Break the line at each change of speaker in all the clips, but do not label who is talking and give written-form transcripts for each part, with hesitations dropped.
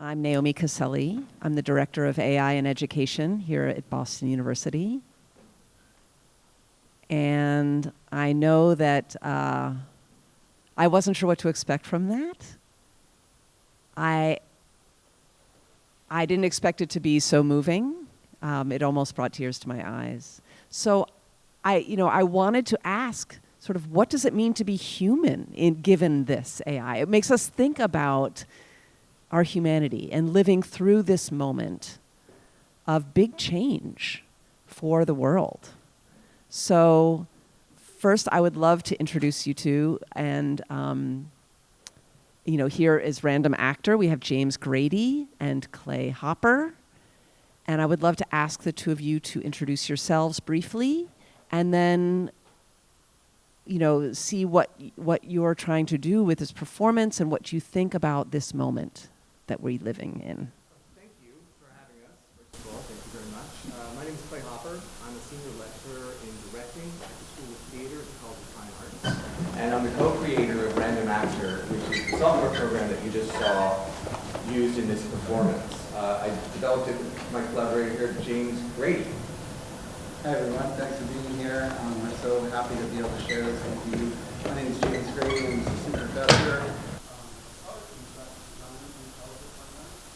I'm Naomi Caselli. I'm the Director of AI and Education here at Boston University. And I know that I wasn't sure what to expect from that. I didn't expect it to be so moving. It almost brought tears to my eyes. So I wanted to ask sort of what does it mean to be human given this AI? It makes us think about our humanity and living through this moment of big change for the world. So first, I would love to introduce you to, and here is random actor. We have James Grady and Clay Hopper. And I would love to ask the two of you to introduce yourselves briefly, and then see what you're trying to do with this performance and what you think about this moment that we're living in.
Thank you for having us. First of all, thank you very much. My name is Clay Hopper. I'm a senior lecturer in directing at the School of Theatre at the College of Fine Arts. And I'm the co-creator of Random Actor, which is the software program that you just saw used in this performance. I developed it with my collaborator here, James Grady.
Hi everyone, thanks for being here. I'm so happy to be able to share this with you. My name is James Grady, I'm an assistant professor.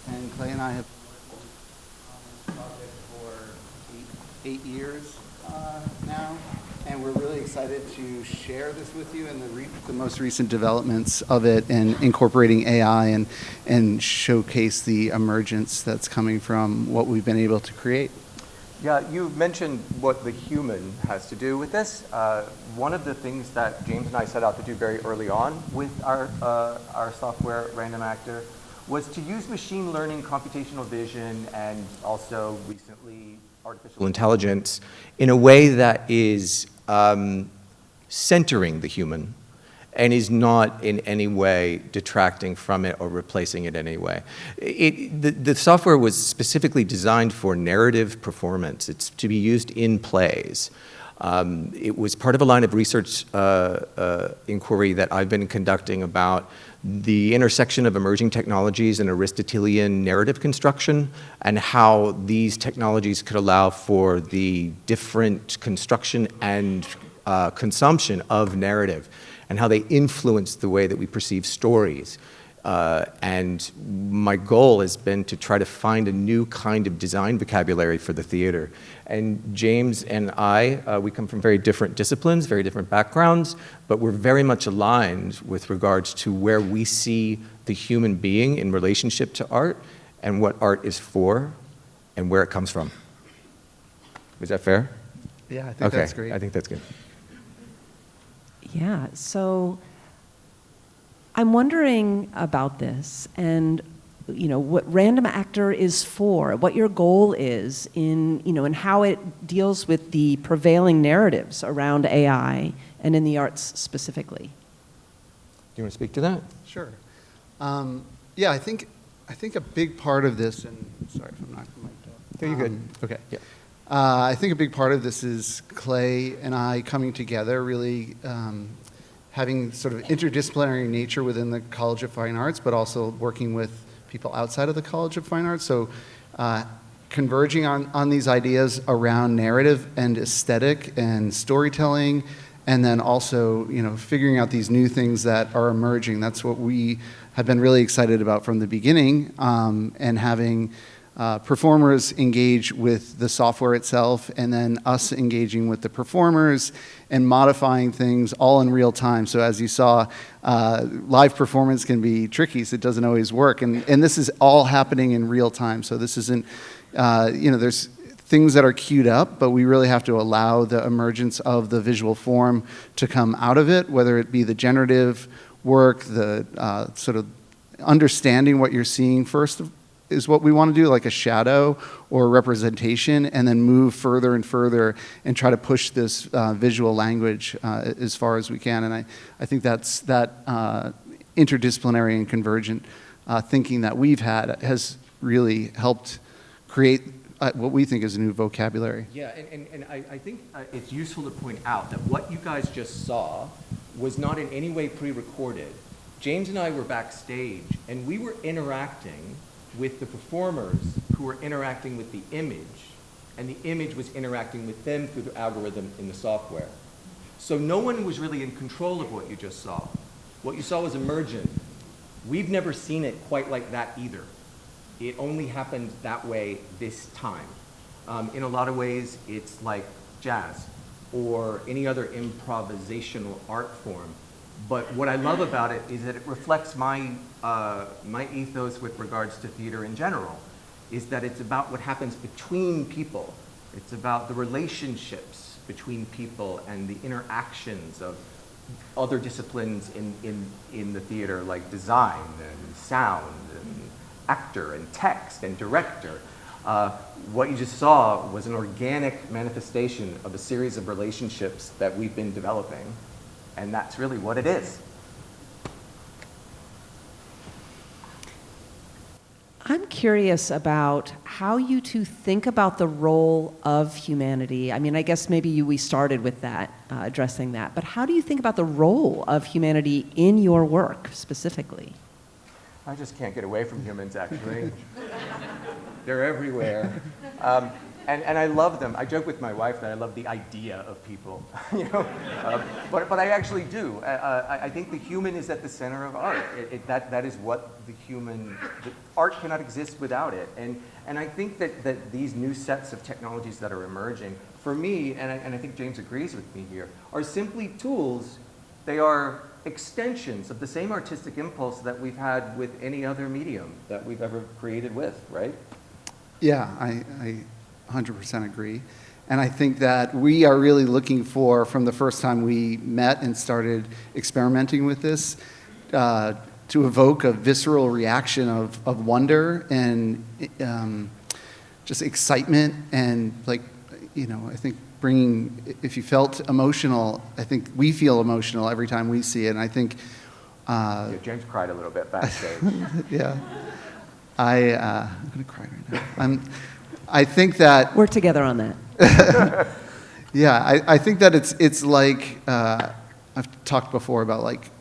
And Clay and I have been working on this project for eight years now, and we're really excited to share this with you and the most recent developments of it, and incorporating AI and showcase the emergence that's coming from what we've been able to create.
Yeah, you mentioned what the human has to do with this. One of the things that James and I set out to do very early on with our software, Random Actor, was to use machine learning, computational vision, and also recently artificial intelligence in a way that is centering the human and is not in any way detracting from it or replacing it in any way. The software was specifically designed for narrative performance. It's to be used in plays. It was part of a line of research inquiry that I've been conducting about the intersection of emerging technologies and Aristotelian narrative construction, and how these technologies could allow for the different construction and consumption of narrative, and how they influence the way that we perceive stories. And my goal has been to try to find a new kind of design vocabulary for the theater. And James and I, we come from very different disciplines, very different backgrounds, but we're very much aligned with regards to where we see the human being in relationship to art, and what art is for, and where it comes from. Is that fair?
Yeah, I think that's great.
I think that's good.
Yeah, so I'm wondering about this and what Random Actor is for, what your goal is and how it deals with the prevailing narratives around AI and in the arts specifically.
Do you want to speak to that?
Sure. Yeah, I think a big part of this, and sorry if I'm not mic'd up.
Yeah, you're good.
Okay.
Yeah.
I think a big part of this is Clay and I coming together, really having sort of interdisciplinary nature within the College of Fine Arts, but also working with people outside of the College of Fine Arts. So converging on these ideas around narrative and aesthetic and storytelling, and then also figuring out these new things that are emerging. That's what we have been really excited about from the beginning, and having performers engage with the software itself, and then us engaging with the performers and modifying things all in real time. So as you saw, live performance can be tricky, so it doesn't always work. And this is all happening in real time. So this isn't, there's things that are queued up, but we really have to allow the emergence of the visual form to come out of it, whether it be the generative work, the sort of understanding what you're seeing first is what we want to do, like a shadow or representation, and then move further and further and try to push this visual language as far as we can. And I think that's that interdisciplinary and convergent thinking that we've had has really helped create what we think is a new vocabulary.
Yeah, and I think it's useful to point out that what you guys just saw was not in any way pre-recorded. James and I were backstage, and we were interacting with the performers who were interacting with the image, and the image was interacting with them through the algorithm in the software. So no one was really in control of what you just saw. What you saw was emergent. We've never seen it quite like that either. It only happened that way this time. In a lot of ways, it's like jazz or any other improvisational art form. But what I love about it is that it reflects my ethos with regards to theater in general, is that it's about what happens between people. It's about the relationships between people and the interactions of other disciplines in the theater, like design and sound and actor and text and director. What you just saw was an organic manifestation of a series of relationships that we've been developing, and that's really what it is.
I'm curious about how you two think about the role of humanity. I mean, I guess maybe we started with that, addressing that, but how do you think about the role of humanity in your work specifically?
I just can't get away from humans, actually. They're everywhere. And I love them. I joke with my wife that I love the idea of people, you know? But I actually do. I think the human is at the center of art. That is what art cannot exist without it. And I think that these new sets of technologies that are emerging, for me, and I think James agrees with me here, are simply tools. They are extensions of the same artistic impulse that we've had with any other medium that we've ever created with, right?
Yeah, I 100% agree. And I think that we are really looking for, from the first time we met and started experimenting with this, to evoke a visceral reaction of wonder and just excitement and, like, you know, I think bringing, if you felt emotional, I think we feel emotional every time we see it. And I think...
yeah, James cried a little bit backstage.
Yeah. I'm going to cry right now. I think that...
We're together on that.
Yeah, I think that it's like, I've talked before about like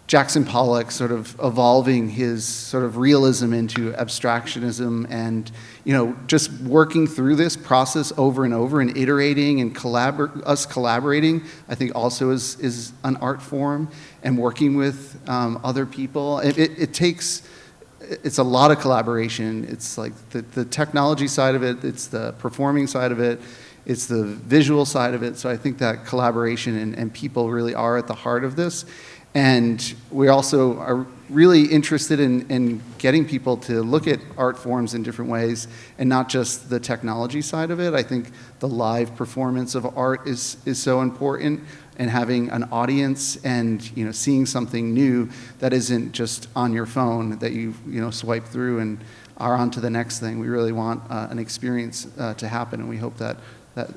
Jackson Pollock sort of evolving his sort of realism into abstractionism and, you know, just working through this process over and over and iterating and us collaborating, I think also is an art form, and working with other people. It takes... It's a lot of collaboration. It's like the technology side of it, it's the performing side of it, it's the visual side of it. So I think that collaboration and people really are at the heart of this. And we also are really interested in getting people to look at art forms in different ways and not just the technology side of it. I think the live performance of art is so important, and having an audience and, you know, seeing something new that isn't just on your phone that you swipe through and are on to the next thing. We really want an experience to happen, and we hope that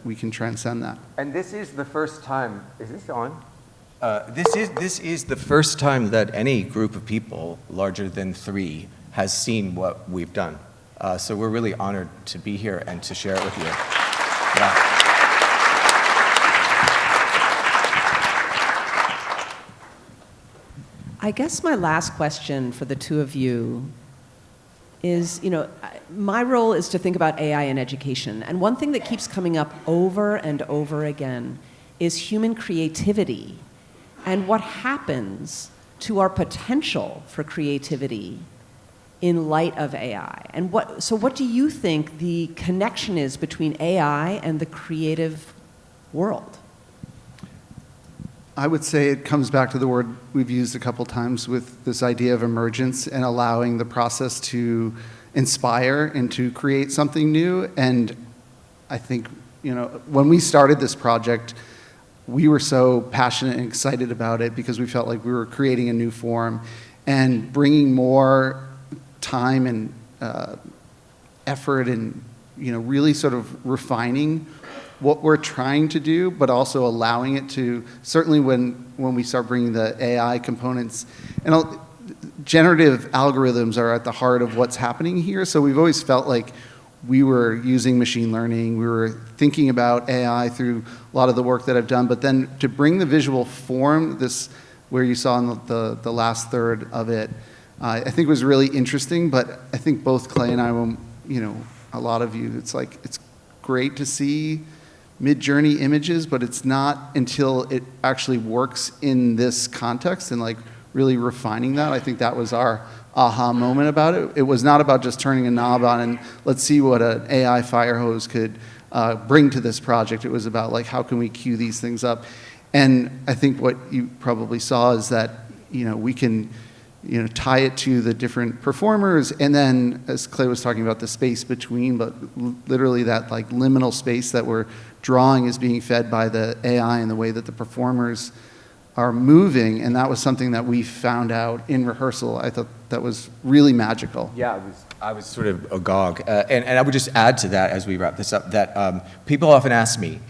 we can transcend that.
And this is the first time, is this on? This is the first time that any group of people larger than 3 has seen what we've done. So we're really honored to be here and to share it with you. Yeah.
I guess my last question for the two of you is, you know, my role is to think about AI in education. And one thing that keeps coming up over and over again is human creativity and what happens to our potential for creativity in light of AI. And so what do you think the connection is between AI and the creative world?
I would say it comes back to the word we've used a couple times with this idea of emergence and allowing the process to inspire and to create something new. And I think, you know, when we started this project, we were so passionate and excited about it because we felt like we were creating a new form and bringing more time and effort and, you know, really sort of refining what we're trying to do, but also allowing it to, certainly when we start bringing the AI components, and generative algorithms are at the heart of what's happening here. So we've always felt like we were using machine learning, we were thinking about AI through a lot of the work that I've done, but then to bring the visual form, this, where you saw in the last third of it, I think was really interesting, but I think both Clay and I will, a lot of you, it's like, it's great to see mid-journey images, but it's not until it actually works in this context and like really refining that. I think that was our aha moment about it. It was not about just turning a knob on and let's see what an AI fire hose could bring to this project. It was about like, how can we cue these things up? And I think what you probably saw is that, we can, tie it to the different performers, and then, as Clay was talking about, the space between, but literally that like liminal space that we're drawing is being fed by the AI and the way that the performers are moving, and that was something that we found out in rehearsal. I thought that was really magical.
Yeah, I was sort of agog. And I would just add to that as we wrap this up, that people often ask me,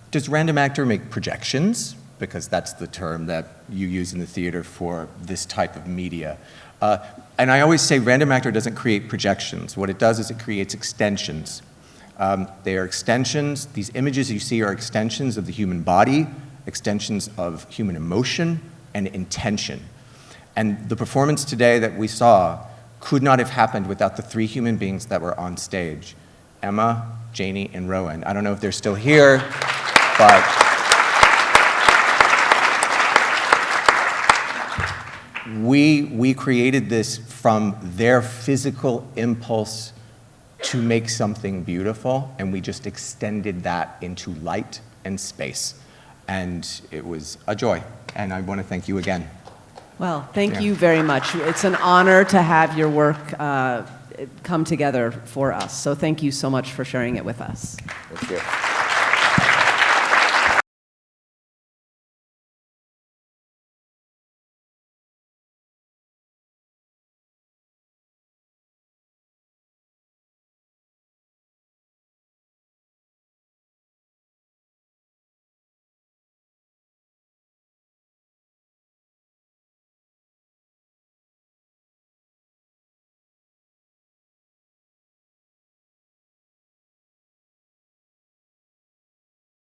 does random actor make projections? Because that's the term that you use in the theater for this type of media. And I always say random actor doesn't create projections. What it does is it creates extensions. They are extensions. These images you see are extensions of the human body, extensions of human emotion and intention. And the performance today that we saw could not have happened without the three human beings that were on stage: Emma, Janie, and Rowan. I don't know if they're still here, but we created this from their physical impulse to make something beautiful, and we just extended that into light and space. And it was a joy, and I want to thank you again.
Well, thank you very much. It's an honor to have your work come together for us. So thank you so much for sharing it with us.
Thank you.